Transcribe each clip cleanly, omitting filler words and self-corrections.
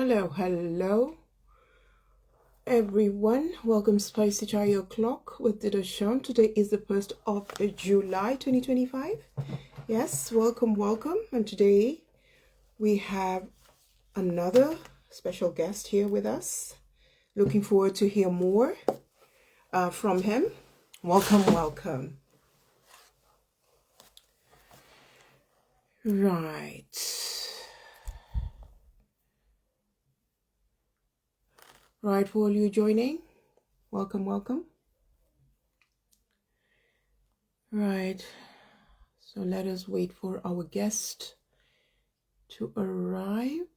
Hello, everyone. Welcome to Spicy Chai O'Clock with Dida Sham. Today is the 1st of July 2025. Yes, welcome. And today we have another special guest here with us. Looking forward to hear more from him. Welcome. Right, for all you joining, welcome. Right, so let us wait for our guest to arrive.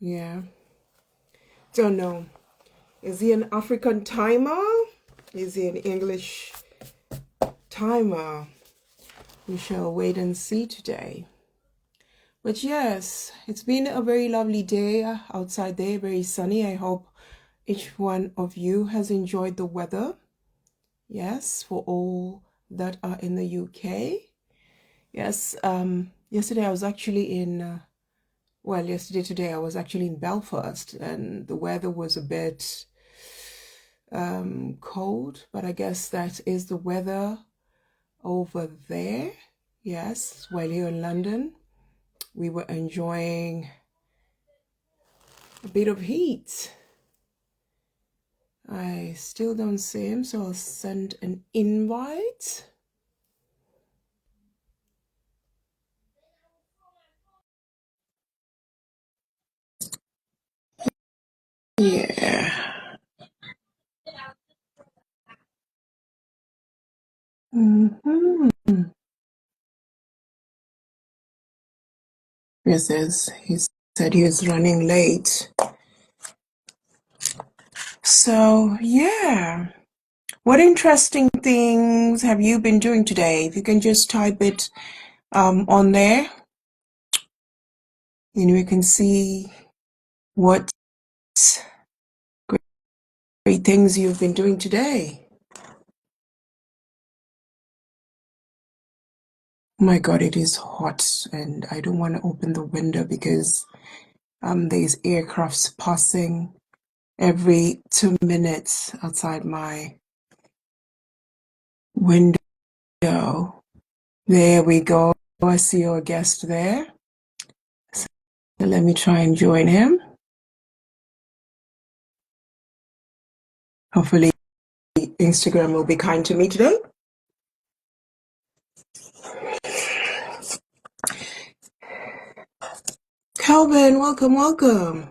Yeah, don't know. Is he an African timer? Is he an English timer? We shall wait and see today. But yes, it's been a very lovely day outside there, very sunny. I hope each one of you has enjoyed the weather. Yes, for all that are in the UK. Yes, yesterday I was actually today I was actually in Belfast, and the weather was a bit cold, but I guess that is the weather over there. Yes, while here in London, we were enjoying a bit of heat. I still don't see him, so I'll send an invite. Yeah. Yes, he said he was running late. So, yeah. What interesting things have you been doing today? If you can just type it on there, and we can see what great things you've been doing today. Oh my God, it is hot, and I don't want to open the window because there's aircrafts passing every 2 minutes outside my window. There we go. I see your guest there. So let me try and join him. Hopefully Instagram will be kind to me today. Calvin, welcome.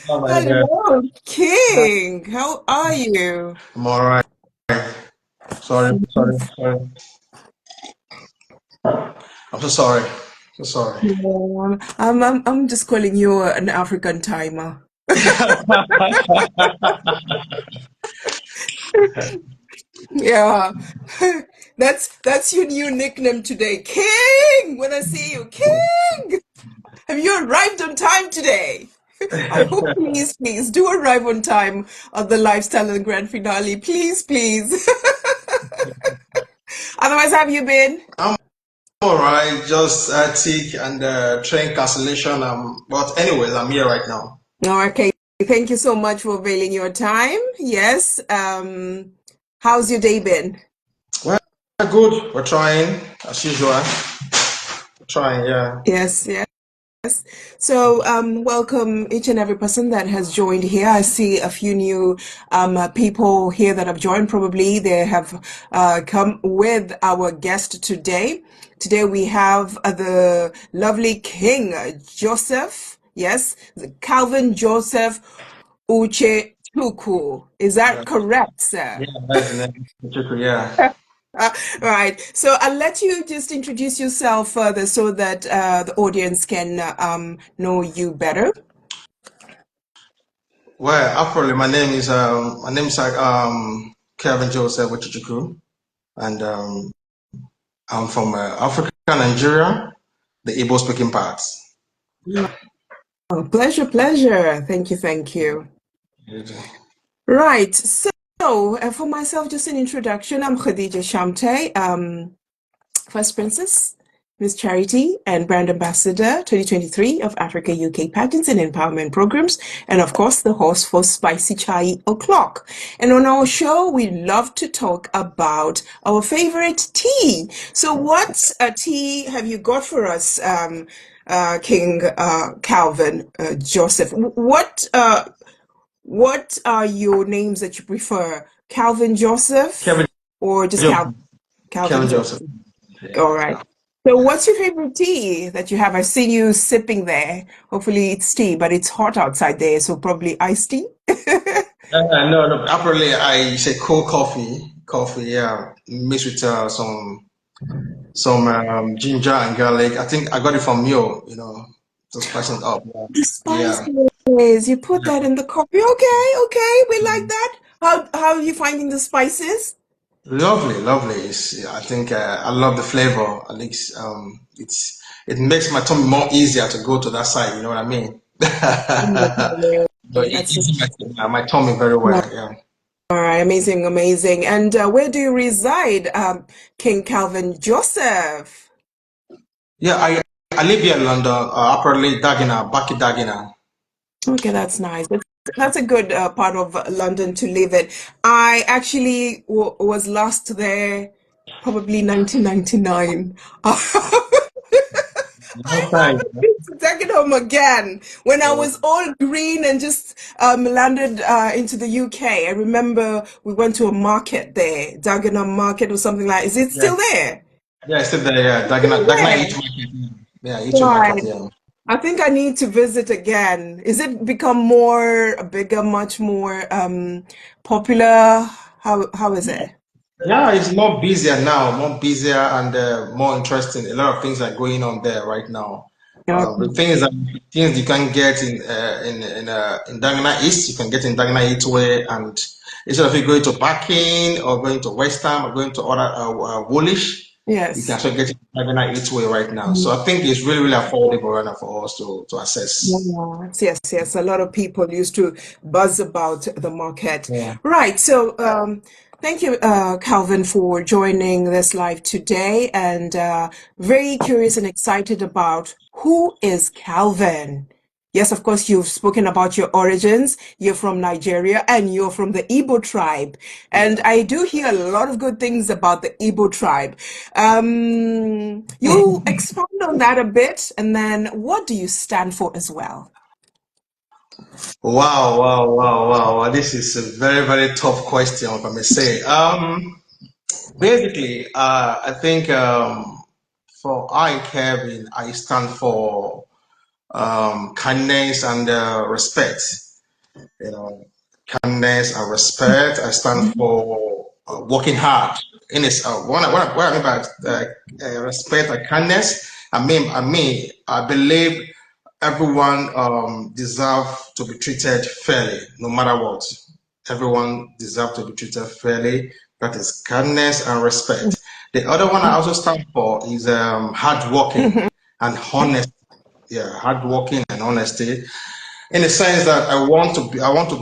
Hello, King. How are you? I'm all right. Sorry. I'm so sorry. I'm just calling you an African timer. Yeah, that's your new nickname today, King. When I see you, King. Have you arrived on time today? I hope, please do arrive on time at the Lifestyle and Grand Finale. Please. Otherwise, have you been? I'm all right. Just tick and train cancellation. But anyways, I'm here right now. Okay. Thank you so much for availing your time. Yes. How's your day been? Well, good. We're trying as usual. We're trying, yeah. Yes. So, welcome each and every person that has joined here. I see a few new people here that have joined. Probably they have come with our guest today. Today we have the lovely King Joseph. Yes, Calvin Joseph Uche Chuku. Is that correct, sir? Yeah, that's the name. Yeah. Right. So I'll let you just introduce yourself further so that the audience can know you better. Well, actually, my name is Kevin Joseph Wichichuku, and I'm from Africa, Nigeria, the Igbo speaking parts. Oh, pleasure. Thank you. Right. So, for myself, just an introduction. I'm Khadija Shamte, First Princess, Miss Charity, and Brand Ambassador 2023 of Africa UK Patents and Empowerment Programs, and of course, the host for Spicy Chai O'Clock. And on our show, we love to talk about our favorite tea. So, what tea have you got for us, King Calvin Joseph? What are your names that you prefer? Calvin Joseph Kevin or just Joseph. Calvin Kevin Joseph. Joseph? Yeah. All right. So what's your favorite tea that you have? I've seen you sipping there. Hopefully it's tea, but it's hot outside there, so probably iced tea. No. Apparently, I say cold coffee. Coffee, yeah, mixed with some ginger and garlic. I think I got it from you, to spice it up. The Yeah. spices, you put that in the coffee. Okay, we like Yeah. that. How are you finding the spices? Lovely, lovely. I think I love the flavor. At least it makes my tummy more easier to go to that side. You know what I mean? Okay, But it that's eases my tummy very well. Yeah. all right, amazing, amazing. And where do you reside, King Calvin Joseph? Yeah. I live here in London. Apparently, Dagenham, Baki Dagenham. Okay, that's nice. That's a good part of London to live in. I actually was last there probably 1999. I Long time. haven't been to Dagenham again. When I was all green and just landed into the UK, I remember we went to a market there, Dagenham Market or something like. Is it Yeah. still there? Yeah. Still there. Yeah. Dagenham Yeah. each market. Yeah. Each market. Right. Yeah. I think I need to visit again. Is it become more bigger, much more popular? How is it? Yeah, it's more busier now, more busier and more interesting. A lot of things are going on there right now. The Okay. things you can get in Dagana East, you can get in Dagana East way, and instead of you going to Barking or going to West Ham or going to other Woolwich, you can Yes. actually get in Dagana East way right now. So I think it's really, really affordable right now for us to access. Yes. A lot of people used to buzz about the market. Yeah. Right. So, thank you, Calvin, for joining this live today. And very curious and excited about who is Calvin. Yes, of course, you've spoken about your origins. You're from Nigeria and you're from the Igbo tribe. And I do hear a lot of good things about the Igbo tribe. You expound on that a bit, and then what do you stand for as well? Wow. This is a very, very tough question, if I may say. Basically, I think for I, Kevin, I stand for kindness and respect. You know, kindness and respect. I stand for working hard. In this, what I mean by respect and kindness, I believe everyone deserve to be treated fairly, no matter what. Everyone deserve to be treated fairly. That is kindness and respect. The other one I also stand for is hard working and honest. Yeah, hard working and honesty in the sense that I want to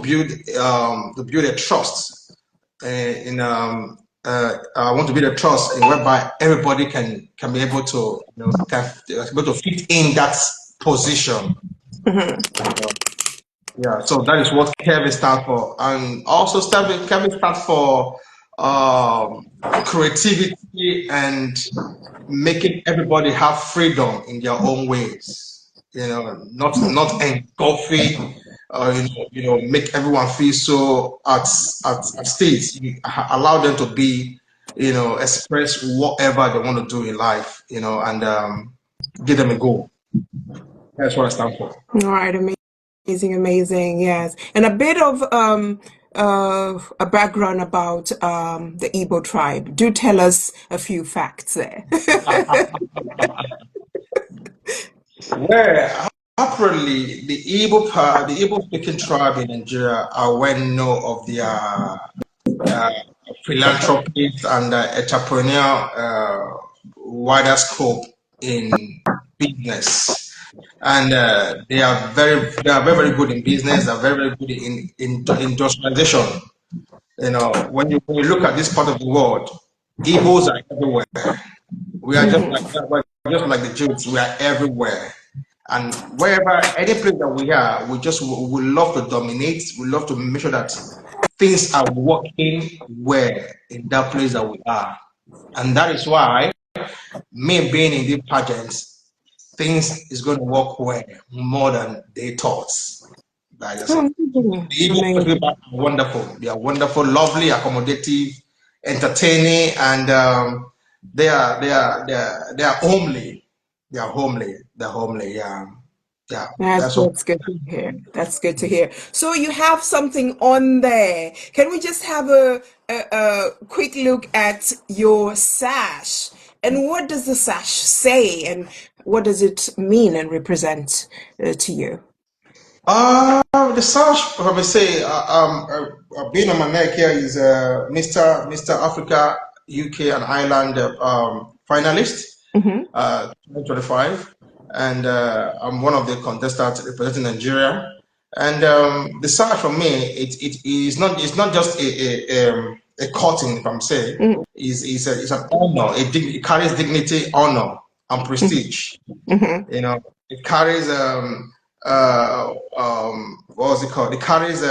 build a trust in I want to build a trust in whereby everybody can be able to can be able to fit in that position. You know. Yeah, so that is what Kevin stands for, and also Kevin stands for creativity and making everybody have freedom in their own ways. Not engulfing, make everyone feel so at state. Allow them to be, express whatever they want to do in life, and give them a goal. That's what I stand for. All right, amazing, yes. And a bit of a background about the Igbo tribe. Do tell us a few facts there. Where apparently the Igbo speaking tribe in Nigeria are well known of their uh, philanthropies and entrepreneurial wider scope in business. and they are very good in business. They're very good in industrialization. When you look at this part of the world, Igbos are everywhere. We are just like Mhm. that. We're just like the Jews. We are everywhere. And wherever, any place that we are, we love to dominate. We love to make sure that things are working well in that place that we are. And that is why me being in the pageants, things is going to work well more than they thought. Like I said, Amazing. the Igbo people Amazing. are wonderful. They are wonderful, lovely, accommodative, entertaining, and they are homely. They are homely. They're homely. Yeah, yeah. That's That's what. that's good to hear. That's good to hear. So you have something on there. Can we just have a quick look at your sash? And what does the sash say? And what does it mean and represent to you? The search, if I may say, being on my neck here is Mr. Africa UK and Ireland finalist. Hmm. 2025, and I'm one of the contestants representing Nigeria. And the search for me, it is not, it's not just a cutting, if I'm saying, Hmm. it's an honor. It carries dignity, honor, and prestige. Hmm. It carries what was it called? It carries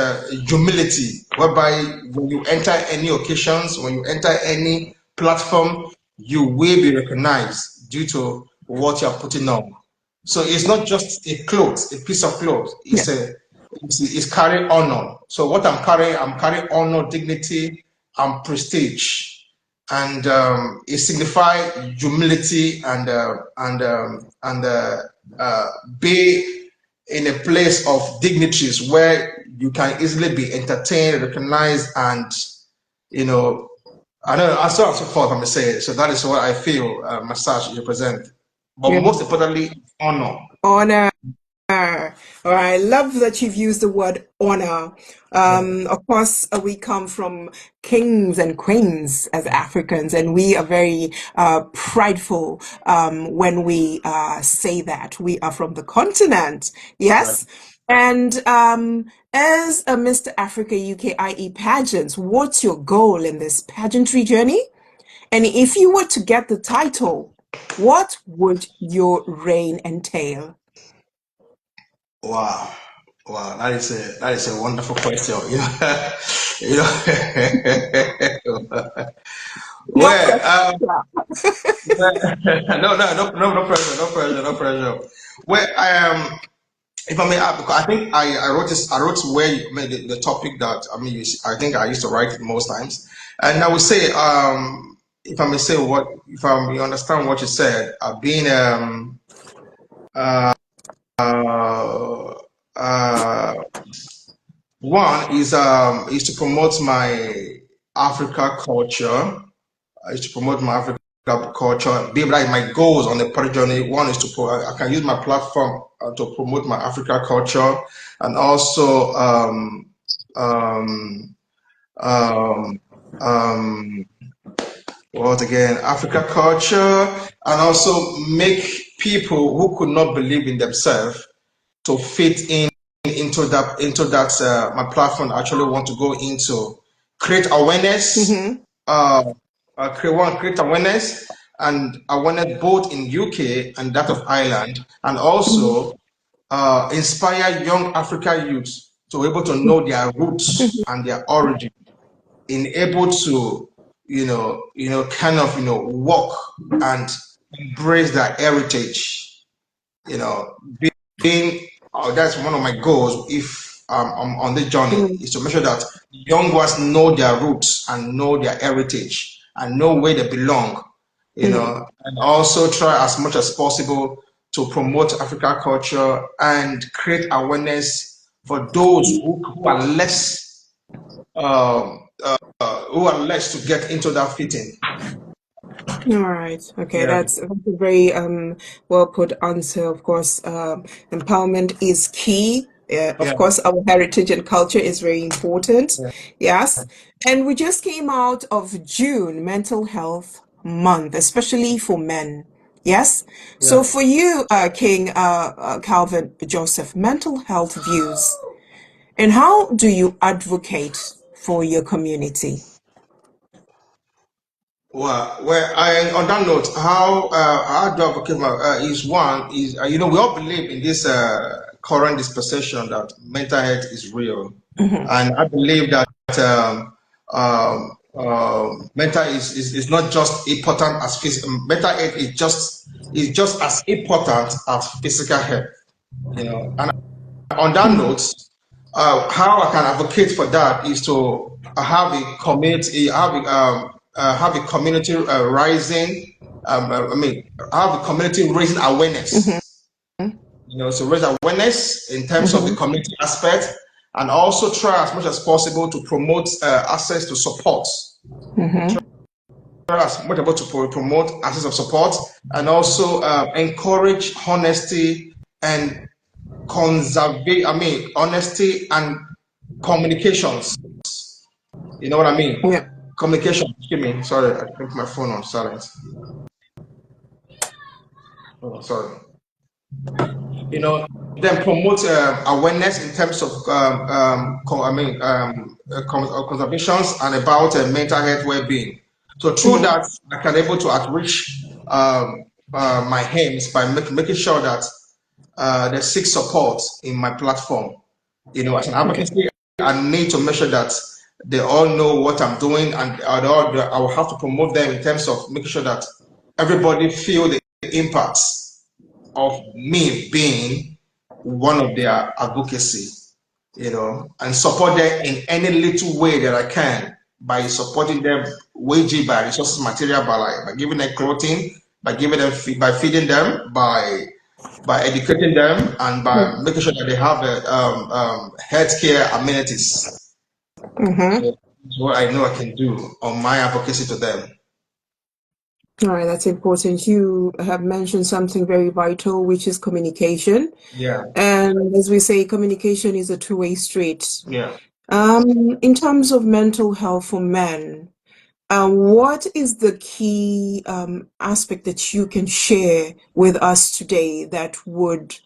humility, whereby when you enter any occasions, when you enter any platform, you will be recognized due to what you are putting on. So it's not just a clothes, a piece of clothes. Yeah. It's carrying honor. So what I'm carrying honor, dignity, and prestige, and it signifies humility and be in a place of dignitaries where you can easily be entertained, recognized, and you know, I know, and so on and so forth. I'm gonna say it. So that is what I feel massage represent. But Yeah. most importantly, honor. Honor. All right, I love that you've used the word honor. Yeah, Of course, we come from kings and queens as Africans, and we are very prideful when we say that. We are from the continent, yes? exactly. And as a Mr. Africa UK IE pageants, what's your goal in this pageantry journey? And if you were to get the title, what would your reign entail? Wow. Wow, that is a wonderful question. You know, No well, pressure. no pressure, no pressure, no pressure. Well, if I may add, because I think I wrote this, I wrote where you made the topic that I mean, I think I used to write it most times, and I would say, if I may say if I may understand what you said, being uh, uh, one is to promote my Africa culture, is to promote my African culture. Be like my goals on the project journey. One is to I can use my platform to promote my Africa culture, and also um, um, um, what again? Africa culture, and also make people who could not believe in themselves to fit in into that my platform actually want to go into create awareness Hmm. create awareness and awareness both in UK and that of Ireland, and also inspire young African youths to be able to know their roots and their origin, in able to kind of walk and embrace their heritage, you know, being that's one of my goals. If I'm on this journey, is to make sure that young ones know their roots and know their heritage and know where they belong, Hmm. and also try as much as possible to promote African culture and create awareness for those who are less to get into that fitting. All right. Okay, Yeah, that's a very well put answer. Of course, empowerment is key. Of yeah, course, our heritage and culture is very important. yeah. Yes. And we just came out of June, Mental Health Month, especially for men. Yes. So Yeah. for you, King Calvin Joseph, mental health views, and how do you advocate for your community? Well, on that note, how do I advocate is one is we all believe in this current dispensation that mental health is real, Mm-hmm. and I believe that mental is not just important as physical. Mental health is just as important as physical health. And on that Mm-hmm. note, how I can advocate for that is to have a community, have a community rising. Have a community raising Mm-hmm. awareness. So raise awareness in terms of the Mm-hmm. community aspect, and also try as much as possible to promote access to support. Mm-hmm. Try as much as possible to promote access of support, and also encourage honesty and honesty and communications. You know what I mean? Yeah. Communication. Excuse me. Sorry, I put my phone on silent. Oh, sorry. Then promote awareness in terms of conservations and about mental health well-being. So through Mm-hmm. that, I can able to outreach my aims by making sure that they seek support in my platform. As an Okay. advocacy, I need to make sure that they all know what I'm doing, and I will have to promote them in terms of making sure that everybody feel the impact of me being one of their advocacy, and support them in any little way that I can by supporting them waging by resources, material, by giving them clothing, by giving them by feeding them, by educating them, and by making sure that they have healthcare amenities. Mm-hmm. So that's what I know I can do on my advocacy to them. All right, that's important. You have mentioned something very vital, which is communication. Yeah, And as we say, communication is a two-way street. yeah. In terms of mental health for men, what is the key aspect that you can share with us today that would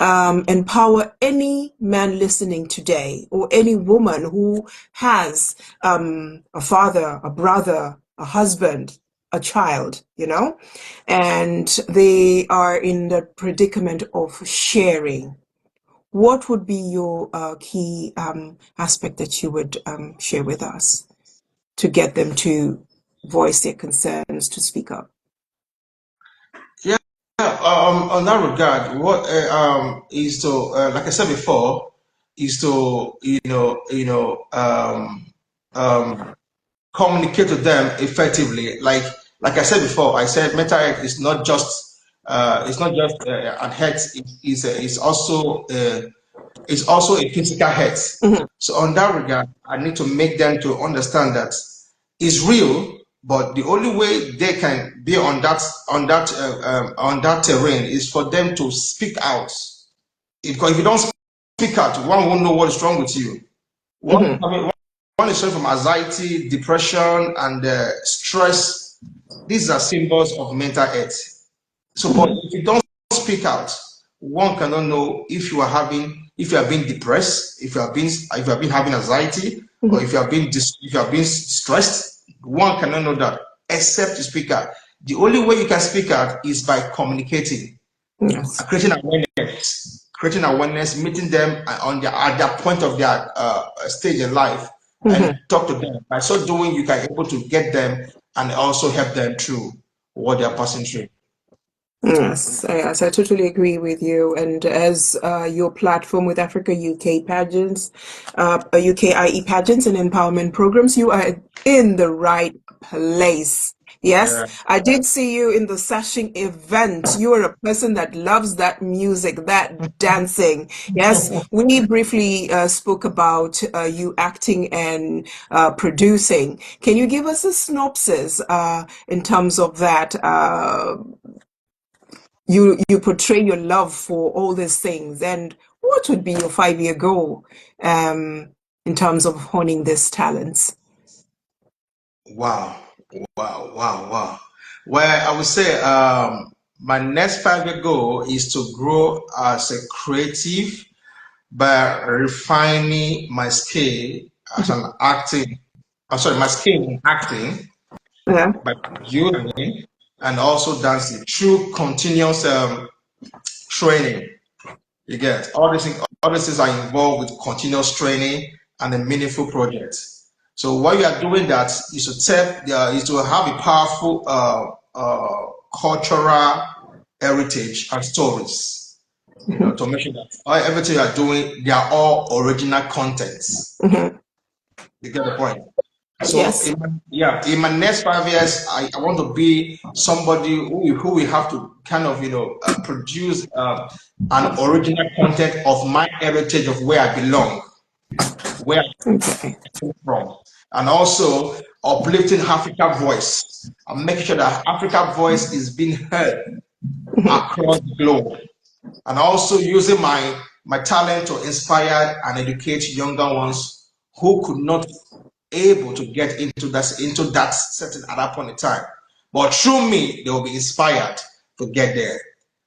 empower any man listening today or any woman who has a father, a brother, a husband, a child, and they are in the predicament of sharing? What would be your key aspect that you would share with us to get them to voice their concerns, to speak up? Yeah, on that regard, what is to like I said before, is to communicate to them effectively. Like I said before, I said mental health is not just an health. It's also a physical health. Mhm. So on that regard, I need to make them to understand that it's real, but the only way they can be on that terrain is for them to speak out. Because if you don't speak out, one won't know what is wrong with you. Mhm. One is suffering from anxiety, depression, and stress. These are symbols of mental health. So, but Mhm. if you don't speak out, one cannot know if you are being depressed, if you have been having anxiety, or Mhm. if you have been stressed. One cannot know that except to speak out. The only way you can speak out is by communicating, Yes. creating awareness, meeting them at their point of their stage in life, and Mhm. talk to them. By so doing, you can able to get them and also help them through what they are passing through. Yes, I totally agree with you. And as your platform with Africa UK pageants, UKIE pageants and empowerment programs, you are in the right place. Yes, Yeah. I did see you in the sashing event. You are a person that loves that music, that dancing. Yes, we briefly spoke about you acting and producing. Can you give us a synopsis in terms of that? You portray your love for all these things, and what would be your 5-year goal um, in terms of honing these talents? Wow. Wow. Wow. Wow. Well, I would say my next 5 year goal is to grow as a creative by refining my skill as an acting. I'm sorry, my skill in acting Yeah. by producing and also dancing through continuous training. You get all these things are involved with continuous training and a meaningful project. So while you are doing that, is to have a powerful cultural heritage and stories. You know, Mhm. to make sure that everything you are doing, they are all original contents. Mhm. You get the point. So Yes. in my next 5 years, I want to be somebody who will have to kind of produce an original content of my heritage of where I belong, where I Okay. come from, and also uplifting Africa voice and making sure that Africa voice is being heard Mhm. across the globe, and also using my talent to inspire and educate younger ones who could not able to get into that setting at that point in time. But through me, they will be inspired to get there.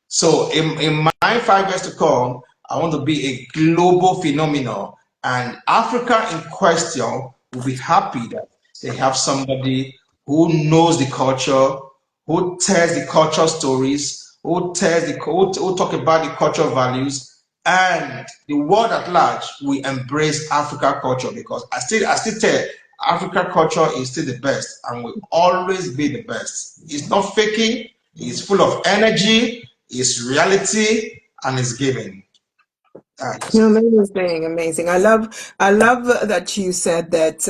So in my 5 years to come, I want to be a global phenomenon, and Africa in question will be happy that they have somebody who knows the culture, who tells the culture stories, who talk about the cultural values, and the world at large will embrace Africa culture because I still tell Africa culture is still the best and will always be the best. It's not faking, it's full of energy, it's reality, and it's giving. That's it. Amazing, amazing. I love that you said that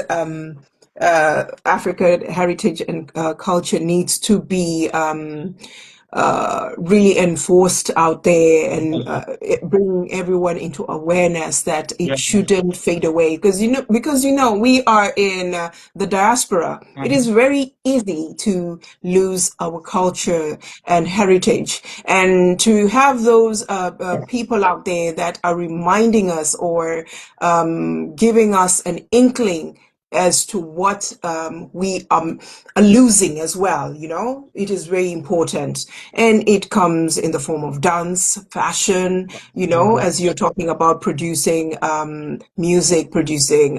African heritage and culture needs to be really enforced out there and bring everyone into awareness that it Yeah. shouldn't fade away. Because we are in the diaspora. It is Mhm. very easy to lose our culture and heritage, and to have those people out there that are reminding us or giving us an inkling as to what we are losing as well. It is very important. And it comes in the form of dance, fashion, Mhm. as you're talking about producing music, producing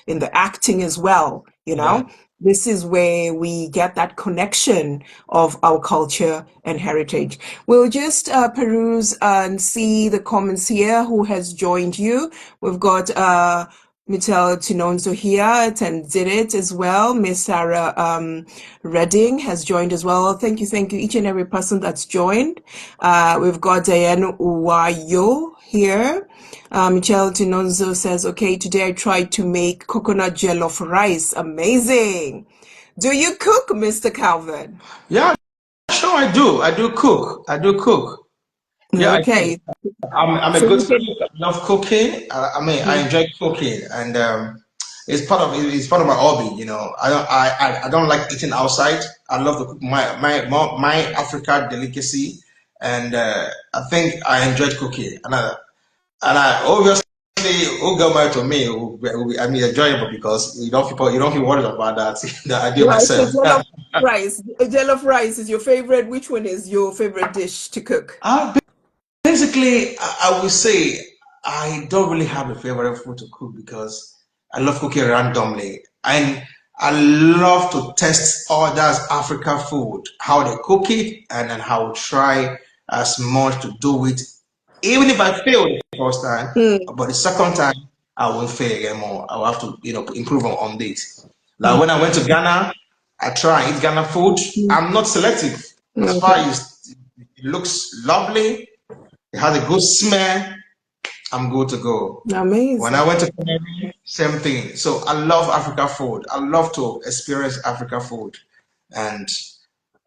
in the acting as well, Yeah. This is where we get that connection of our culture and heritage. We'll just peruse and see the comments here. Who has joined you? We've got Mitel Tinonso here, and Zinit as well. Miss Sarah Redding has joined as well. Thank you, each and every person that's joined. We've got Diane Uwayo here. Michelle Tinonzo says, okay, today I tried to make coconut jollof rice. Amazing. Do you cook, Mr. Calvin? Yeah, sure I do. I do cook. I do cook. Yeah, I do. Okay. I'm a So good you can, cook. I love cooking. I enjoy cooking, and it's part of my hobby. I don't like eating outside. I love to cook my Africa delicacy, and I think I enjoyed cooking, and I obviously who got married to me I mean enjoyable because you don't feel worried about that that I do right, so myself. jollof rice. Jollof rice is your favorite. Which one is your favorite dish to cook? Uh, Basically, I would say I don't really have a favorite food to cook because I love cooking randomly. And I love to test others' African food, how they cook it, and then I will try as much to do it. Even if I fail the first time, Mm, but the second time I won't fail again more. I will have to, improve on this. Like mm, when I went to Ghana, I try and eat Ghana food. mm. I'm not selective. As far Okay. as it looks lovely, it has a good smell. I'm good to go. When I Amazing. went to Cameroon, same thing. So I love Africa food. I love to experience Africa food. And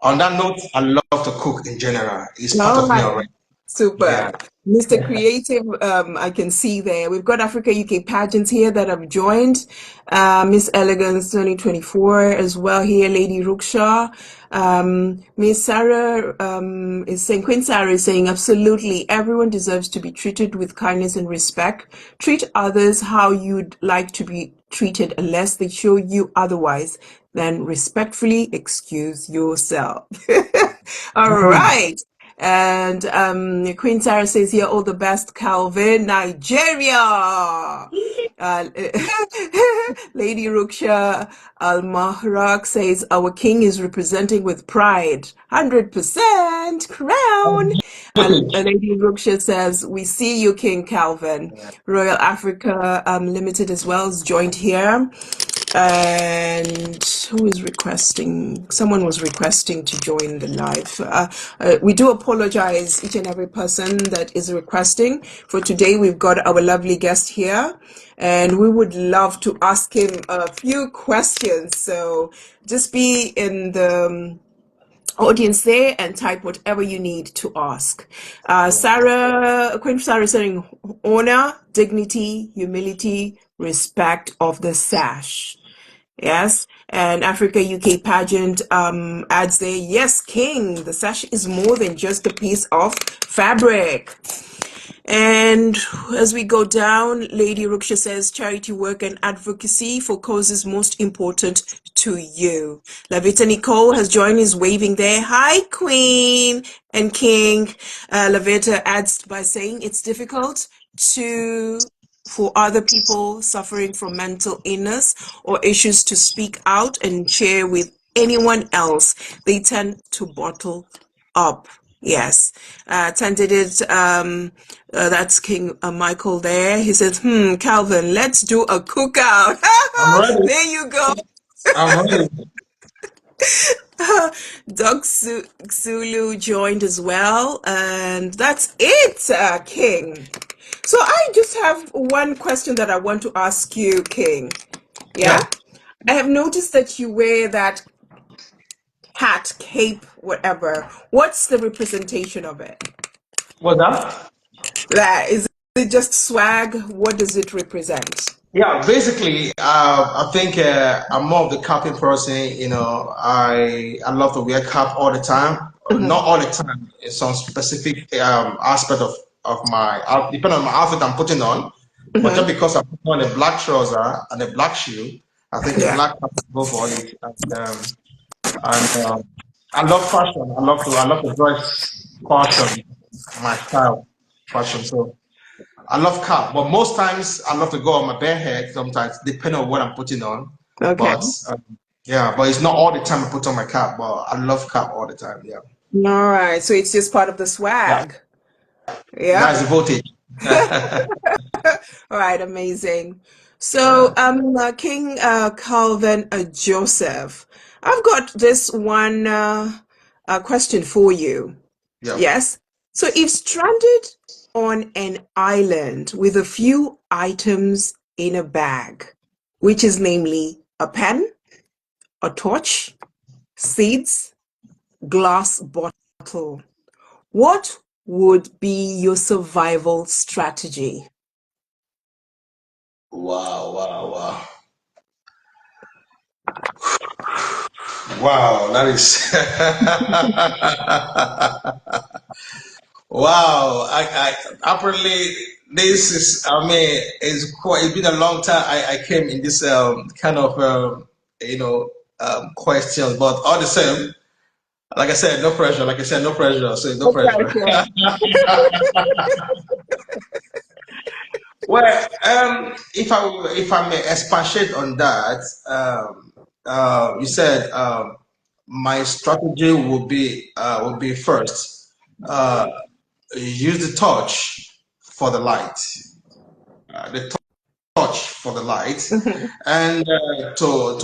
on that note, I love to cook in general. It's part All of me right. already. Yeah. Super. Mr. Creative, I can see there. We've got Africa UK pageants here that have joined. Miss Elegance 2024 as well here, Lady Rukshaw. Miss Sarah is saying, Queen Sarah is saying, absolutely, everyone deserves to be treated with kindness and respect. Treat others how you'd like to be treated unless they show you otherwise. Then respectfully excuse yourself. All right. And Queen Sarah says here, all the best, Calvin, Nigeria. Lady Ruksha Al Mahrak says, our king is representing with pride. 100% crown. Lady Ruksha says, we see you, King Calvin. Royal Africa Limited as well is joined here. And who is requesting? Someone was requesting to join the live. We do apologize, each and every person that is requesting. For today, we've got our lovely guest here, and we would love to ask him a few questions. So just be in the audience there and type whatever you need to ask. Queen Sarah saying honor, dignity, humility, respect of the sash. Yes. And Africa UK pageant adds there, yes, king, the sash is more than just a piece of fabric. And as we go down, Lady Ruksha says charity work and advocacy for causes most important to you. Lavita Nicole has joined us waving there. Hi, Queen and King. Lavita adds by saying it's difficult for other people suffering from mental illness or issues to speak out and share with anyone else. They tend to bottle up. Yes. Attended it. That's King Michael there. He says, Calvin, let's do a cookout. I'm ready. There you go. I'm ready. Doug Sulu joined as well. And that's it, King. So I just have one question that I want to ask you, King. Yeah? I have noticed that you wear that hat, cape, whatever. What's the representation of it? What's that? That is it just swag? What does it represent? Yeah, basically, I think I'm more of the capping person. I love to wear cap all the time. Not all the time. In some specific aspect of my depending on my outfit I'm putting on. But just because I'm putting on a black trouser and a black shoe, I think a Yeah. black cap will go for it. And I love fashion. I love to dress fashion, my style fashion. So. I love cap, but most times I love to go on my bare head. Sometimes, depending on what I'm putting on. Okay. But yeah, but it's not all the time I put on my cap. But I love cap all the time. Yeah, All right. So it's just part of the yeah, swag. Yeah. that's the voltage. All right. Amazing. So, King Calvin Joseph, I've got this one question for you. Yeah. Yes. So, if stranded on an island with a few items in a bag, which is namely a pen, a torch, seeds, glass bottle, what would be your survival strategy? Wow, wow, wow, wow. That is wow. Apparently this is. I mean, it's quite. It's been a long time. I came in this kind of you know questions, but all the same. Like I said, no pressure. Like I said, no pressure. So no pressure. Okay. Well, if I may expatiate on that, you said my strategy would be first use the torch for the light, the torch for the light, and to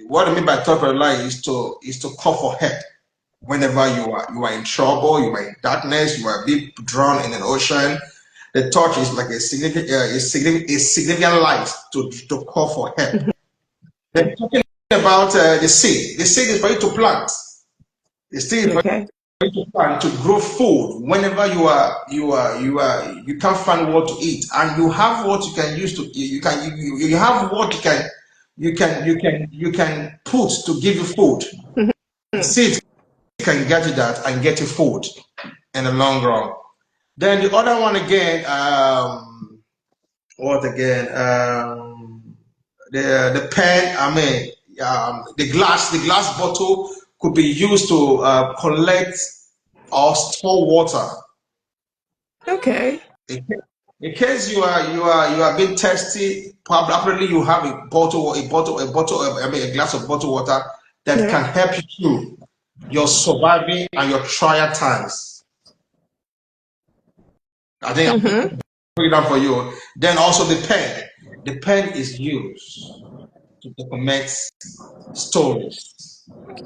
what I mean by torch for the light is to call for help whenever you are in trouble, you are in darkness, you are being drowned in an ocean. The torch is like a significant light to call for help. Then talking about the seed. The seed is for you to plant. The seed is for Okay. you to plant to grow food. Whenever you can't find what to eat, and you have what you can use to you have what you can put to give you food. The seed can get you that and get you food in the long run. Then the other one again, what again? The pen. I mean, the glass bottle could be used to collect or store water. Okay. In case you are being thirsty, probably you have a bottle, I mean a glass of bottled water that Yeah. can help you through your surviving and your trial times. I think I'm Mm-hmm. putting it down for you. Then also the pen. The pen is used to document stories.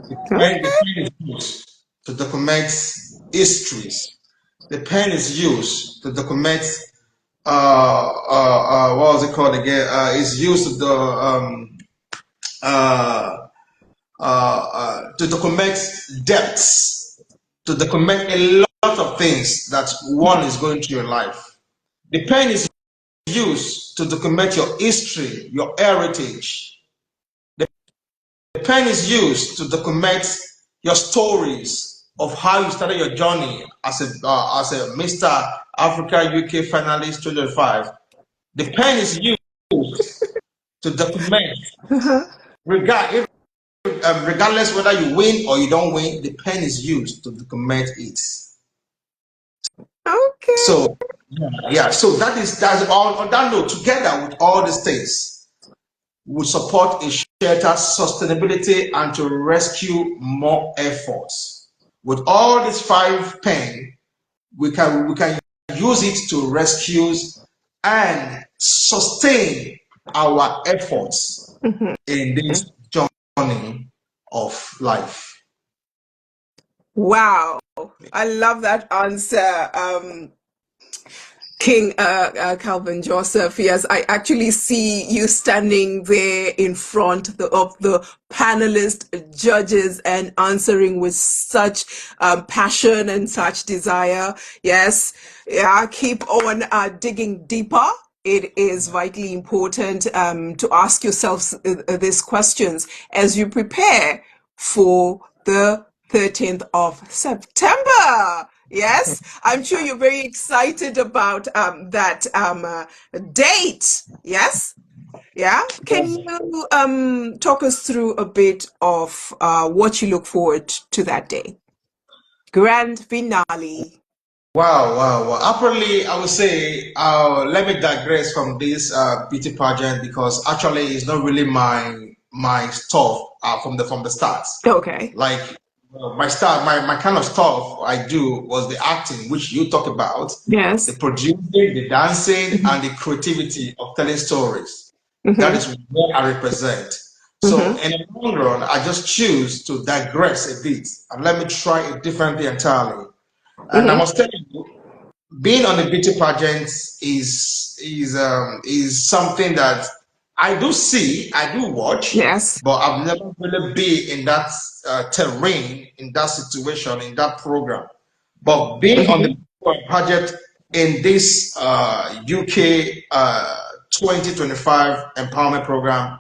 The Okay. pen is used to document histories. The pen is used to document what was it called again? Is used uh, to document depths, to document a lot of things that one is going through in life. The pen is used to document your history, your heritage. The pen is used to document your stories of how you started your journey as a Mr. Africa UK finalist 2005. The pen is used to document, Uh-huh. regardless whether you win or you don't win, the pen is used to document it. Okay. So, yeah, so that's all on that note, together with all these things, would support a shelter sustainability and to rescue more efforts. With all these five pen, we can use it to rescue and sustain our efforts in this journey of life. Wow. I love that answer. King Calvin Joseph. Yes, I actually see you standing there in front of the panelist judges and answering with such passion and such desire. Yes, yeah, keep on digging deeper. It is vitally important to ask yourselves these questions as you prepare for the 13th of September. Yes, I'm sure you're very excited about that date. Yes, yeah. Can you talk us through a bit of what you look forward to that day? Grand finale. Wow, wow, wow. Apparently, I would say, let me digress from this beauty pageant because actually it's not really my stuff from the start. Okay. Like my kind of stuff I do was the acting, which you talk about, the Yes. producing, the dancing, Hmm. and the creativity of telling stories. That Hmm. is what I represent. So Hmm. in the long run, I just choose to digress a bit and let me try it differently entirely. And I Hmm. must tell you, being on the beauty pageant is something that I do see, I do watch, Yes. but I've never really been in that terrain, in that situation, in that program. But being on the Hmm. pageant in this UK 2025 empowerment program,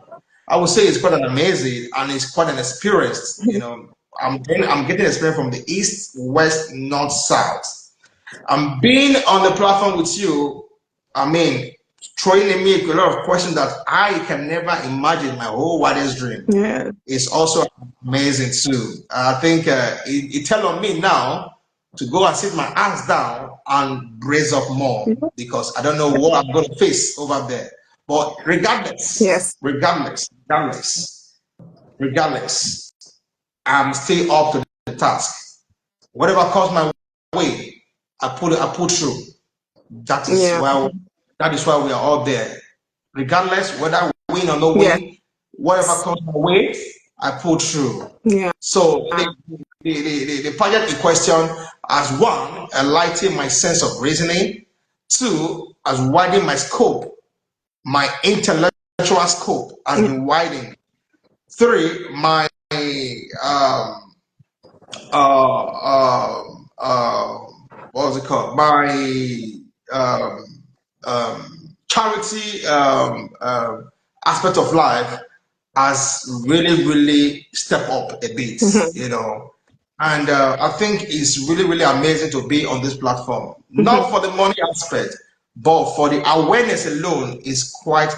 I would say it's quite an amazing and it's quite an experience. You know, I'm getting experience from the east, west, north, south. And being on the platform with you, I mean, throwing at me a lot of questions that I can never imagine in my whole wildest dream Yeah. is also amazing too. I think it tell on me now to go and sit my ass down and brace up more because I don't know what I'm going to face over there. But regardless, Yes. regardless, regardless, regardless, I'm still up to the task. Whatever comes my way, I put through. That is Yeah. why that is why we are all there. Regardless whether we win or not Yes. win, whatever comes my way, I pull through. Yeah. So the pageant in question has one, enlightening my sense of reasoning, two, has widened my scope, my intellectual scope has been widened. Three, my what was it called? My charity aspect of life has really stepped up a bit, Hmm. you know. And I think it's really amazing to be on this platform. Not Hmm. for the money aspect, but for the awareness alone is quite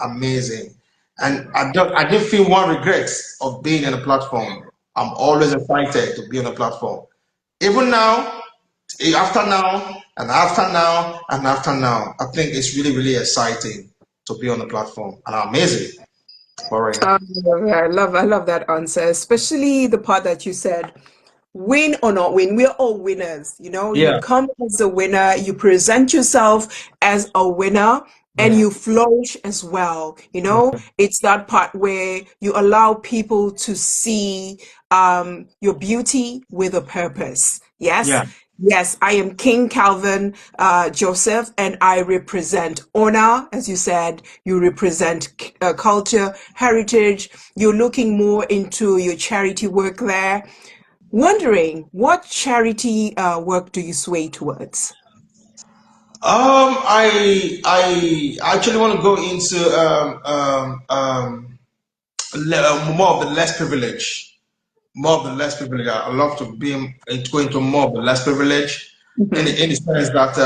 amazing. And I didn't feel one regret of being on the platform. I'm always excited to be on the platform. Even now, after now, and after now, and after now, I think it's really, really exciting to be on the platform. And I'm amazing for it. I love that answer, especially the part that you said, win or not win, we're all winners. You know, you Yeah, come as a winner, you present yourself as a winner, and yeah, you flourish as well. You know, it's that part where you allow people to see your beauty with a purpose. Yes. yeah. Yes, I am King Calvin Joseph, and I represent honor. As you said, you represent culture, heritage. You're looking more into your charity work there. Wondering, what charity work do you sway towards? I actually want to go into more of the less privileged. More of the less privileged. I love to go into more of the less privileged Mhm. in the sense that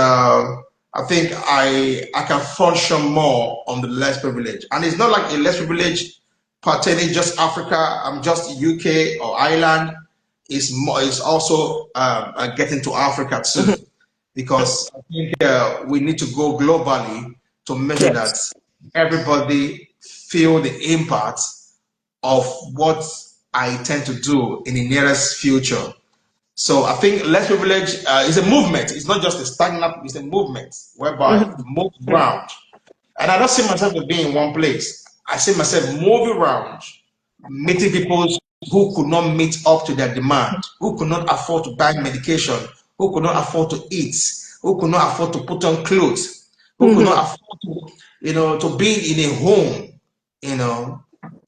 I think I can function more on the less privileged, and it's not like a less privileged pertaining just Africa. I'm just UK or Ireland. It's more. It's also getting to Africa too, Mhm. because I think we need to go globally to measure that Yes. everybody feel the impact of what I intend to do in the nearest future. So I think less privilege is a movement. It's not just a stagnant, it's a movement whereby you Mhm. move around. And I don't see myself as being in one place. I see myself moving around, meeting people who could not meet up to their demand, who could not afford to buy medication, who could not afford to eat, who could not afford to put on clothes, who could not Mhm. afford to, to be in a home, you know,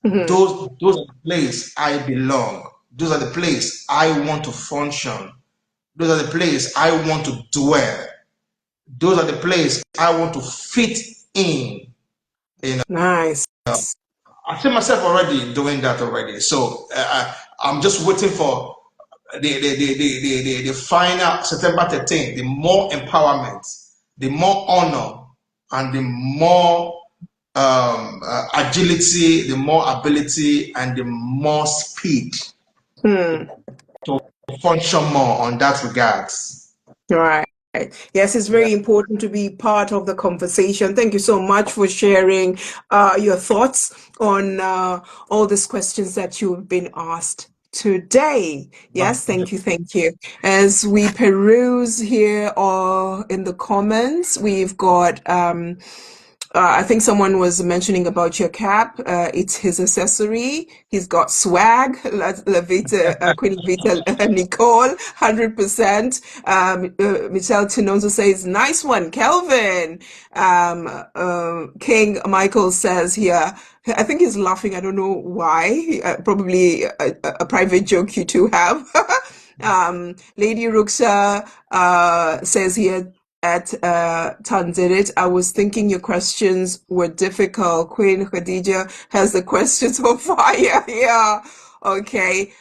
Mhm. those are the place I belong. Those are the place I want to function. Those are the place I want to dwell. Those are the place I want to fit in. You know, Nice. I see myself already doing that already. So I'm just waiting for the final September 13th, the more empowerment, the more honor, and the more agility, the more ability, and the more speed Hmm. to function more on that regards. Right. Yes, it's very important to be part of the conversation. Thank you so much for sharing your thoughts on all these questions that you've been asked today. Yes, thank you, thank you. As we peruse here or in the comments, we've got I think someone was mentioning about your cap. It's his accessory. He's got swag. Queen Vita, Nicole, 100%. Michelle Tinozo says, nice one, Kelvin. King Michael says here, I think he's laughing. I don't know why. Probably a private joke you two have. Lady Ruxa says here, at Tanzanite. I was thinking your questions were difficult. Queen Khadija has the questions on fire. Yeah. Okay.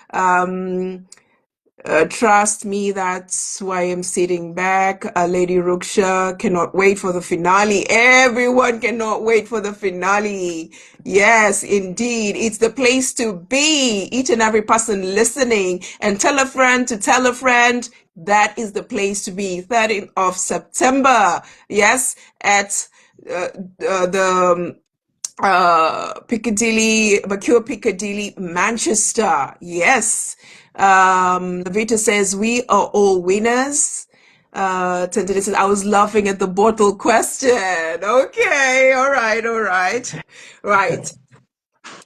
Trust me, that's why I'm sitting back. Lady Ruksha cannot wait for the finale. Everyone cannot wait for the finale. Yes, indeed. It's the place to be. Each and every person listening, and tell a friend to tell a friend. That is the place to be. 13th of September. Yes, at the Piccadilly, Mercure Piccadilly, Manchester. Yes. Lavita says, we are all winners. Tendita says, I was laughing at the bottle question. Okay. All right. All right. Right.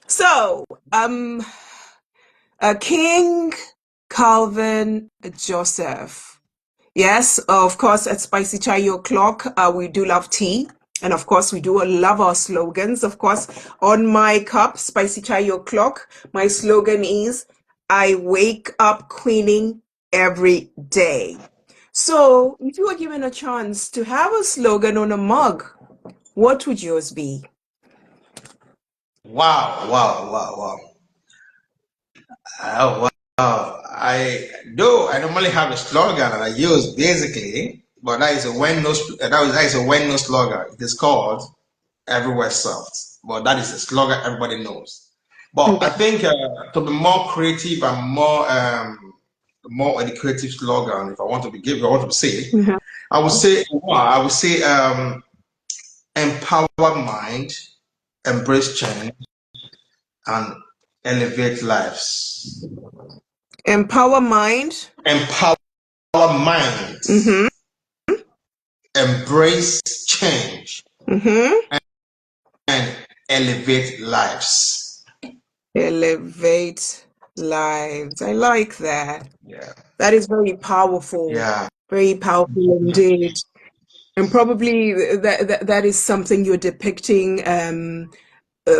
So, King Calvin Joseph. Yes, of course, at Spicy Chai O'Clock, we do love tea. And of course, we do love our slogans. Of course, on my cup, Spicy Chai O'Clock, my slogan is, I wake up queening every day. So, if you were given a chance to have a slogan on a mug, what would yours be? Wow, wow, wow, wow. Oh, wow. I normally have a slogan that I use basically, but that is a that is a well-known slogan. It is called "Everywhere Soft," but that is a slogan everybody knows. But I Okay. think to be more creative and more educative slogan, if I want to be give, I want to say, Mhm. I would say empower mind, embrace change, and elevate lives. Empower mind. Empower mind, Mm-hmm. embrace change, Mm-hmm. and elevate lives. Elevate lives. I like that. Yeah, That is very powerful. yeah, Very powerful indeed. And probably that is something you're depicting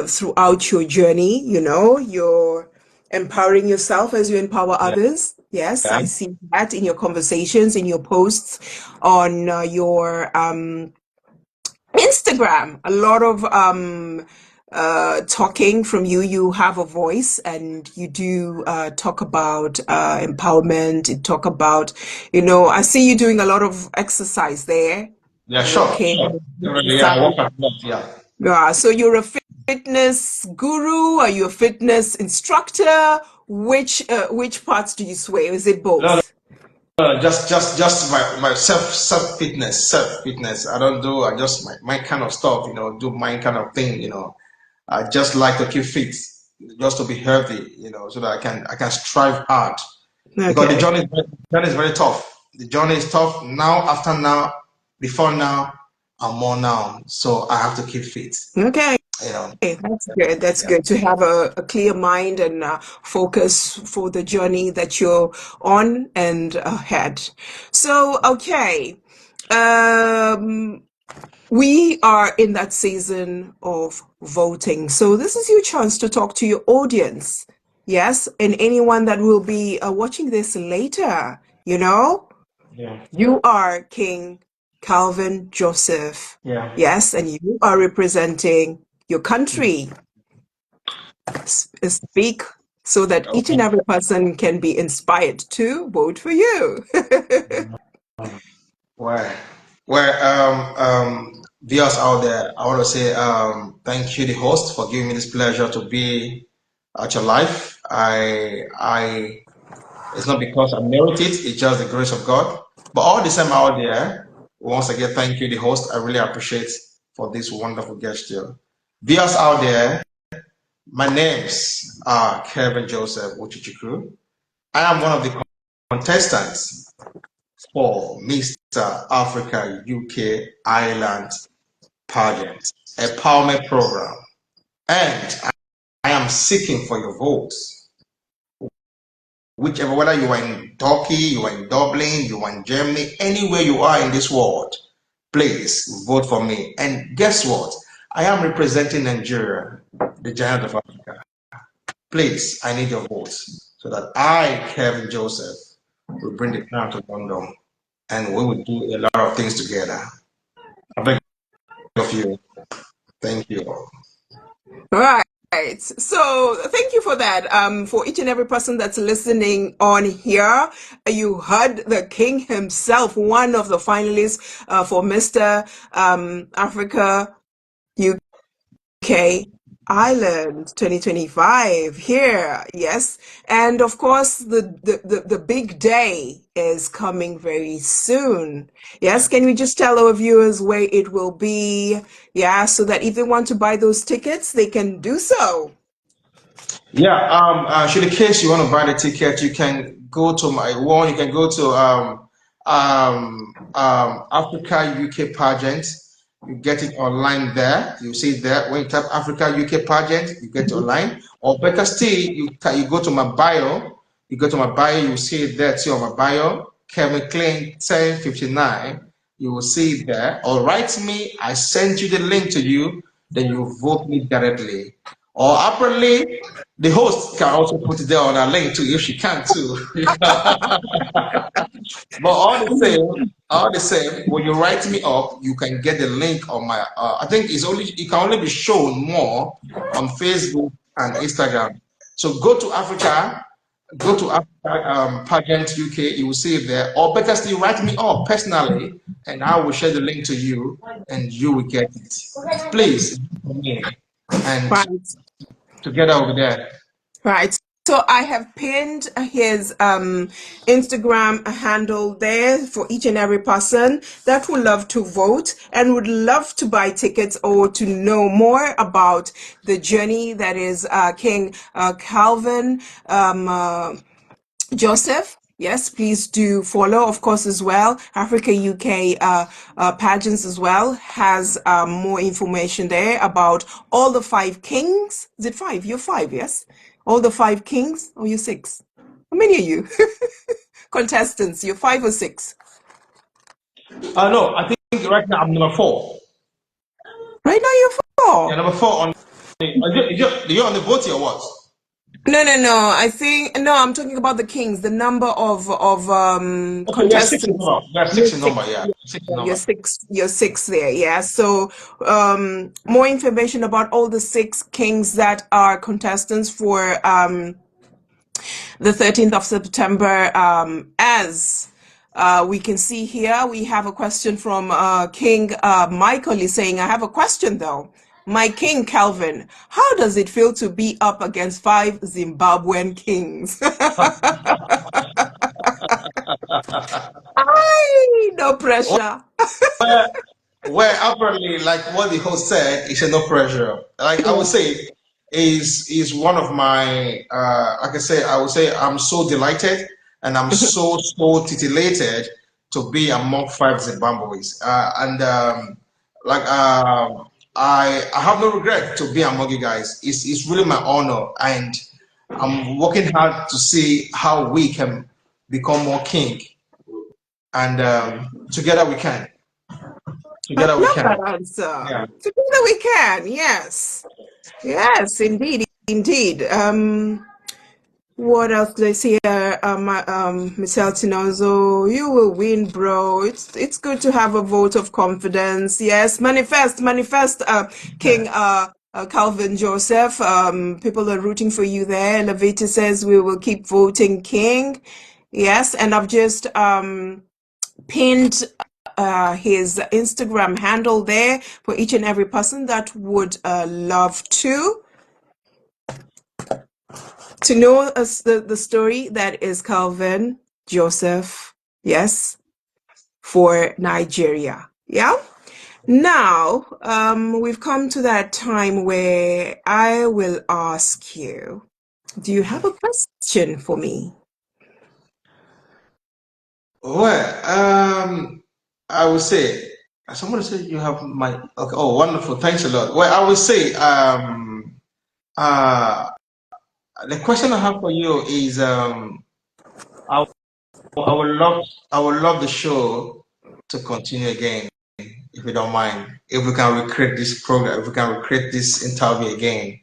throughout your journey. You're empowering yourself as you empower yeah, others. Yes, yeah. I see that in your conversations, in your posts on your Instagram. A lot of talking from you. You have a voice, and you do talk about empowerment. You talk about, I see you doing a lot of exercise there. Yeah, sure, Okay, sure. Really, yeah, I exercise. work a lot. Yeah. Yeah, so you're a fitness guru? Are you a fitness instructor? Which parts do you sway? Is it No, both? just my self fitness. I don't do I just my kind of stuff, do my kind of thing, I just like to keep fit, just to be healthy, so that I can strive hard because the Okay. journey is very tough. The journey is tough now, after now, before now, and more now. So I have to keep fit, Okay. you know. That's good. That's Yeah. good to have a clear mind and focus for the journey that you're on and ahead. So, okay. Um, we are in that season of voting. So, this is your chance to talk to your audience. Yes. And anyone that will be watching this later, Yeah. you are King Calvin Joseph. Yeah. Yes. And you are representing your country. Speak so that each and Okay. every person can be inspired to vote for you. Where? Viewers out there, I want to say thank you, the host, for giving me this pleasure to be at your life. It's not because I merit it; it's just the grace of God. But all the same out there, once again, thank you, the host. I really appreciate for this wonderful gesture. Viewers out there, my names are Kevin Joseph Uchichukwu. I am one of the contestants for Mr. Africa UK Ireland pageant, empowerment program. And I am seeking for your votes. Whichever, whether you are in Turkey, you are in Dublin, you are in Germany, anywhere you are in this world, please vote for me. And guess what? I am representing Nigeria, the giant of Africa. Please, I need your votes so that I, Kevin Joseph, will bring the crown to London and we will do a lot of things together. I beg of you. Thank you. All right. So thank you for that. For each and every person that's listening on here, you heard the king himself, one of the finalists for Mr. Africa UK Ireland 2025 here. Yes. And of course, the big day is coming very soon. Yes. Can we just tell our viewers where it will be? Yeah. So that if they want to buy those tickets, they can do so. Yeah, should in case you want to buy the ticket, you can go to my one, you can go to Africa UK pageant. You get it online there. You see it there. When you type Africa UK pageant, you get it online. Or better still, you go to my bio. You go to my bio, you see it there too on my bio. Kevin Klein 1059. You will see it there. Or write me, I send you the link to you, then you vote me directly. Or apparently, the host can also put it there on a link too if she can too. But all the same, when you write me up, you can get the link on my. I think it can only be shown more on Facebook and Instagram. So go to Africa Pageant UK. You will see it there. Or better still, write me up personally, and I will share the link to you, and you will get it. Please, for me. And Right. together over there. Right. So I have pinned his Instagram handle there for each and every person that would love to vote and would love to buy tickets or to know more about the journey that is King Calvin Joseph. Yes, please do follow, of course, as well. Africa UK pageants as well has more information there about all the five kings. Is it five? You're five, yes? All the five kings, or you're six? How many are you? Contestants, you're five or six? No, I think right now I'm number 4. Right now you're Yeah, four. number 4 on. You're on the vote or what? No. I think no. I'm talking about the kings. The number of Okay, we are 6 in contestants. number. We are You're 6 in number. six. Yeah, Yeah, 6 in you're number. six. You're six there. Yeah. So more information about all the six kings that are contestants for the 13th of September. As we can see here, we have a question from King Michael. Is saying, "I have a question though." My King Calvin, how does it feel to be up against five Zimbabwean kings? Ay, no pressure. Well, apparently, like what the host said, it's no pressure. Like I would say, is one of my like I say, I would say I'm so delighted and I'm so titillated to be among five Zimbabweans. And like I have no regret to be among you guys. It's really my honor, and I'm working hard to see how we can become more king, and together we can. I Together we love that can. answer. Yeah. Together we can. Yes. Yes, indeed. Indeed. What else did I see? Michelle Tinozo, you will win, bro. It's good to have a vote of confidence. Yes, manifest, King Calvin Joseph. People are rooting for you there. Levita says we will keep voting King. Yes, and I've just pinned his Instagram handle there for each and every person that would love to know us the story that is Calvin Joseph, yes, for Nigeria. Yeah. Now, we've come to that time where I will ask you, do you have a question for me? Well, I would say, somebody said you have my, okay, oh, wonderful. Thanks a lot. Well, I would say, uh, the question I have for you is, I, I would love the show to continue again, if you don't mind. If we can recreate this program, if we can recreate this interview again,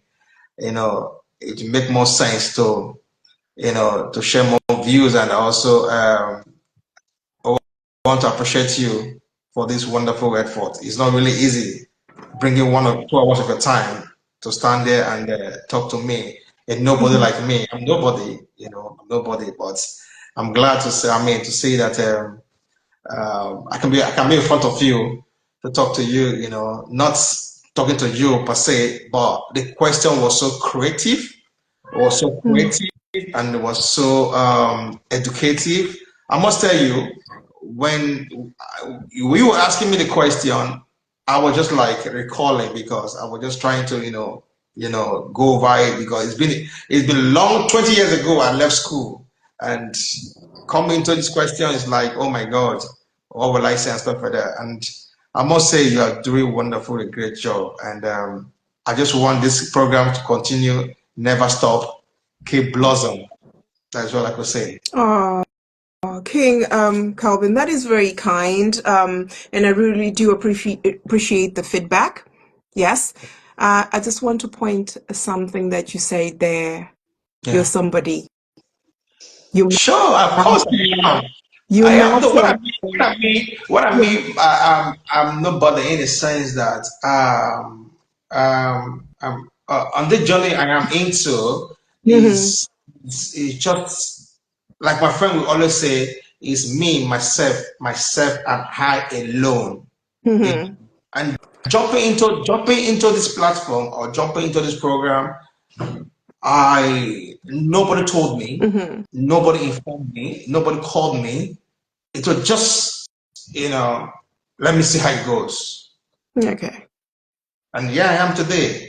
it make more sense to, to share more views, and also, I want to appreciate you for this wonderful effort. It's not really easy bringing 1 or 2 hours of your time to stand there and talk to me. And nobody Mhm. like me. I'm nobody, I'm nobody. But I'm glad to say, to see that I can be in front of you to talk to you. Not talking to you per se, but the question was so creative, and it was so educative. I must tell you, when we were asking me the question, I was just like recalling, because I was just trying to, go over it, because it's been long. 20 years ago, I left school, and coming to this question is like, oh my God, what will I say and stuff like that. And I must say, you are doing wonderful, a great job, and I just want this program to continue, never stop, keep blossom. That's what I could say. Oh, King Calvin, that is very kind. And I really do appreciate the feedback. Yes. I just want to point something that you say there. You're Yeah. somebody. You Sure, of course I am. you I am. No, what I matter. mean, I'm nobody in the sense that on the journey I am into Hmm. is just like my friend will always say, is me, myself, and I alone. You know, Hmm. and jumping into this platform, or jumping into this program, Nobody told me, nobody informed me, nobody called me. It was just, let me see how it goes. Okay. And here I am today.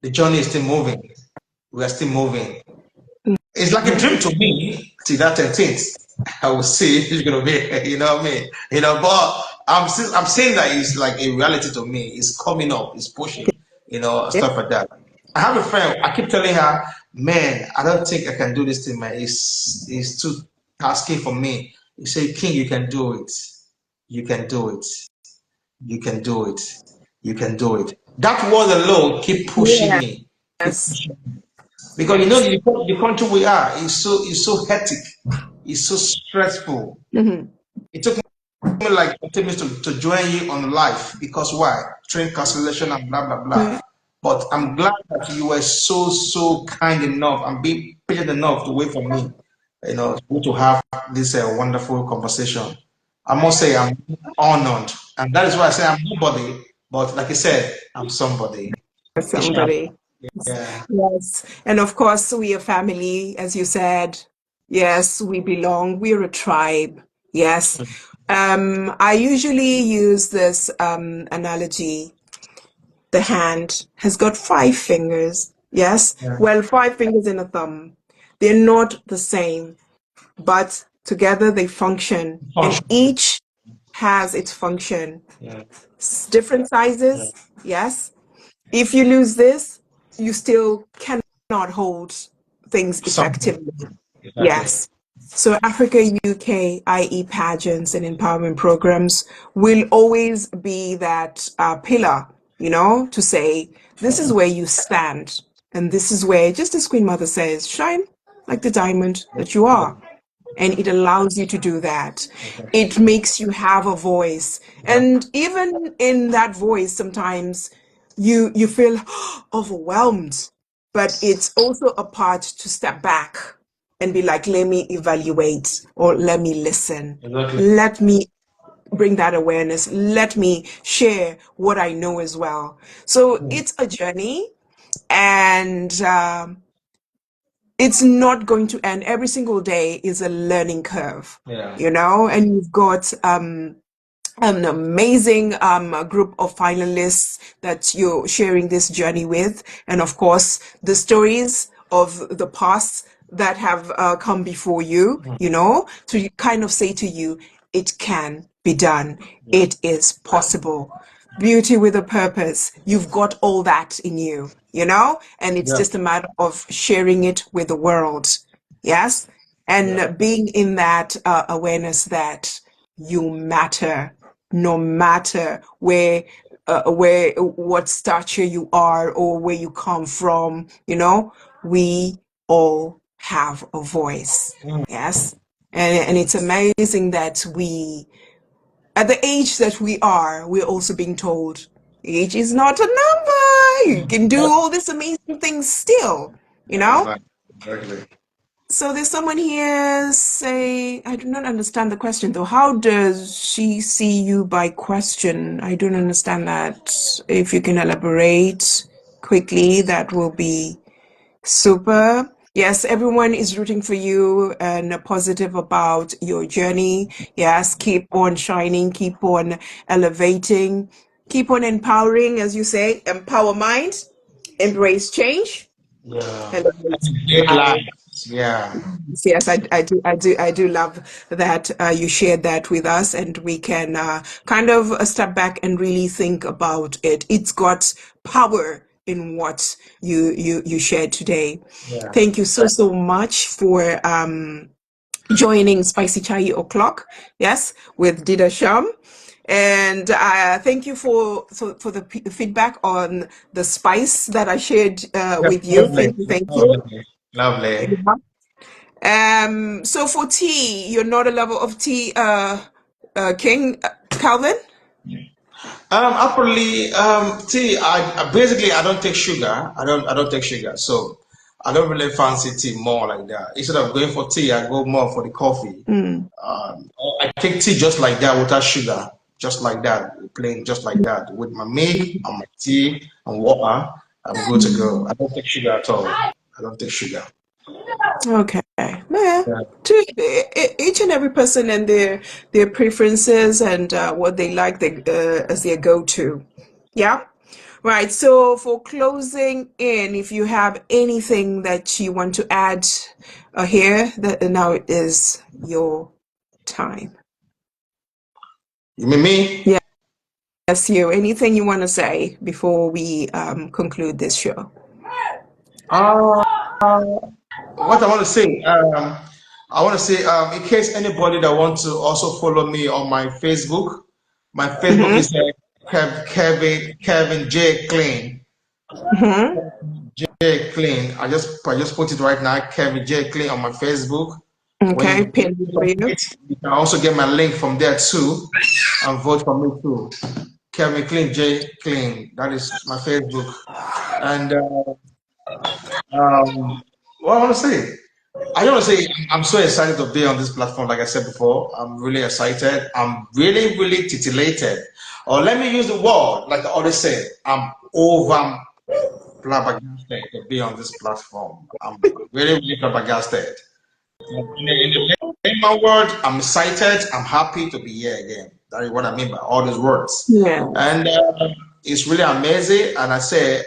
The journey is still moving. We are still moving. It's like a dream to me till that 13th. I will see if it's gonna be, you know what I mean? But I'm saying that it's like a reality to me. It's coming up, it's pushing, Yeah. stuff like that. I have a friend, I keep telling her, man, I don't think I can do this thing, man. It's too tasking for me. You say, King, you can do it. You can do it. You can do it. You can do it. That word alone keep pushing me. Yes. Because Yes. the country we are is so hectic, it's so stressful. It took me like 20 minutes to join you on live because why? Train cancellation and blah blah blah. Yeah. But I'm glad that you were so kind enough and be patient enough to wait for me, to have this wonderful conversation. I must say I'm honored, and that is why I say I'm nobody, but like I said, I'm somebody. Inshallah. Somebody. Yeah. Yes. And of course, we are family, as you said. Yes, we belong. We're a tribe. Yes. I usually use this analogy. The hand has got 5 fingers. Yes. Yeah. Well, 5 fingers and a thumb. They're not the same, but together they function, and Function. each has its function. Yeah. Different Yeah. sizes. Yes. If you lose this, you still cannot hold things Something. effectively. Exactly. Yes. So Africa UK, i.e. pageants and empowerment programs, will always be that pillar, to say, this is where you stand. And this is where, just as Queen Mother says, shine like the diamond that you are, and it allows you to do that. It makes you have a voice, and even in that voice, sometimes you feel overwhelmed, but it's also a part to step back and be like, let me evaluate, or let me listen, Exactly. let me bring that awareness, let me share what I know as well. So it's a journey, and it's not going to end. Every single day is a learning curve, Yeah. and you've got an amazing group of finalists that you're sharing this journey with. And of course, the stories of the past that have come before you, to kind of say to you, it can be done. Yeah. It is possible. Beauty with a purpose. You've got all that in you, and it's Yeah. just a matter of sharing it with the world. Yes. Yeah. And being in that awareness that you matter, no matter what stature you are or where you come from. We all have a voice. Yes. And it's amazing that we, at the age that we are, we're also being told age is not a number. You can do all these amazing things still, you know? Exactly. So there's someone here say, I do not understand the question though. How does she see you by question? I don't understand that. If you can elaborate quickly, that will be super. Yes, everyone is rooting for you and positive about your journey. Yes, keep on shining, keep on elevating, keep on empowering, as you say, empower mind, embrace change, Yeah. elevate Great life. lives. Yeah. Yes, I do love that you shared that with us, and we can kind of step back and really think about it. It's got power in what you shared today. Yeah. Thank you so much for joining Spicy Chai O'Clock, yes, with Dida Sham. And thank you for the feedback on the spice that I shared That's with you. lovely. Thank you, thank you. Lovely. Lovely. So for tea, you're not a lover of tea, King Calvin? Apparently, tea. I basically I don't take sugar. I don't take sugar. So I don't really fancy tea more like that. Instead of going for tea, I go more for the coffee. Mm. I take tea just like that without sugar, just like that, plain, just like that, with my milk and my tea and water. I'm good to go. I don't take sugar at all. I don't take sugar. Okay. Yeah. Yeah. Each and every person and their preferences and what they like as their go-to. Yeah. Right. So for closing in, if you have anything that you want to add here, that now is your time. You mean me? Yes, you. Anything you want to say before we conclude this show? Uh, what I want to say, I want to say, in case anybody that wants to also follow me on my Facebook Mm-hmm. is Kevin J Clean. Mm-hmm. J Clean. I just put it right now, Kevin J Clean on my Facebook. When Okay. you Pin for you. submit, you can also get my link from there too and vote for me too. Kevin Clean J Clean. That is my Facebook. And what I want to say. I want to say I'm so excited to be on this platform. Like I said before, I'm really excited. I'm really, really titillated. Or let me use the word, like I always say, I'm over flabbergasted to be on this platform. I'm really, really flabbergasted. In the layman word, I'm excited. I'm happy to be here again. That is what I mean by all these words. Yeah. And it's really amazing. And I say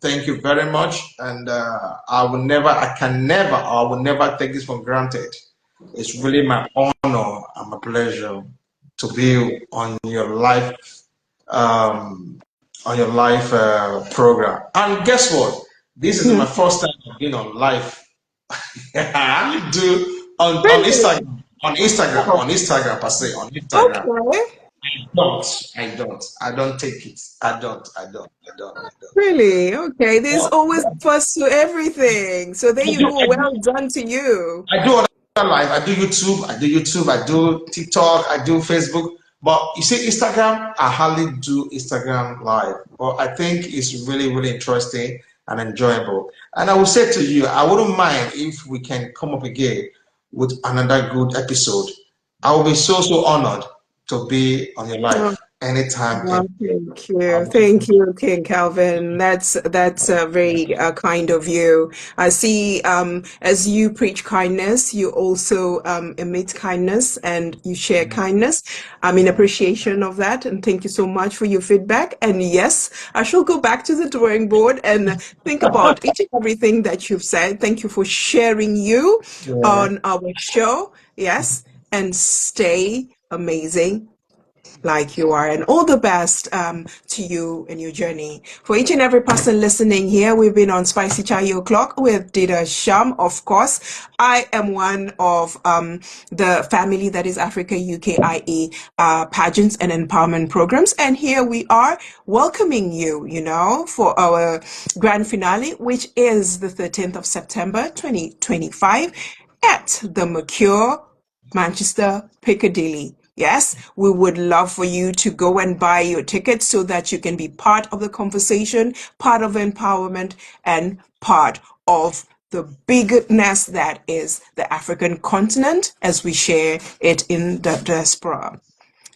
thank you very much. And I will never take this for granted. It's really my honor and my pleasure to be um, on your live program. And guess what? This is my first time being on live. I only do on Really? Instagram, on Instagram per se, on Instagram. Okay. I don't take it. I don't. Really? Okay. There's Well, always first to everything. So there I you do, go. Well done to you. I do other live. I do YouTube. I do TikTok. I do Facebook. But you see, Instagram, I hardly do Instagram live. But I think it's really, really interesting and enjoyable. And I will say to you, I wouldn't mind if we can come up again with another good episode. I will be so, so honored to be on your live anytime. Well, thank you. I'll be- Thank you, King Calvin. That's very kind of you. I see as you preach kindness, you also emit kindness and you share kindness. I'm in appreciation of that, and thank you so much for your feedback. And yes, I shall go back to the drawing board and think about each and everything that you've said. Thank you for sharing you yeah. on our show. Yes, and stay amazing like you are, and all the best to you in your journey. For each and every person listening here, we've been on Spicy Chai O'Clock with Dida Sham. Of course, I am one of the family that is Africa UKIE pageants and empowerment programs, and here we are welcoming you, for our grand finale, which is the 13th of September 2025 at the Mercure Manchester Piccadilly. Yes, we would love for you to go and buy your tickets so that you can be part of the conversation, part of empowerment, and part of the bigness that is the African continent as we share it in the diaspora.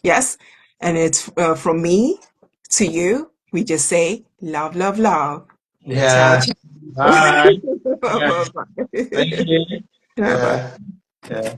Yes, and it's from me to you. We just say love, love, love. Ciao, Yeah. ciao. Bye. Yeah. Thank Bye-bye. you. Bye-bye. Yeah. Yeah.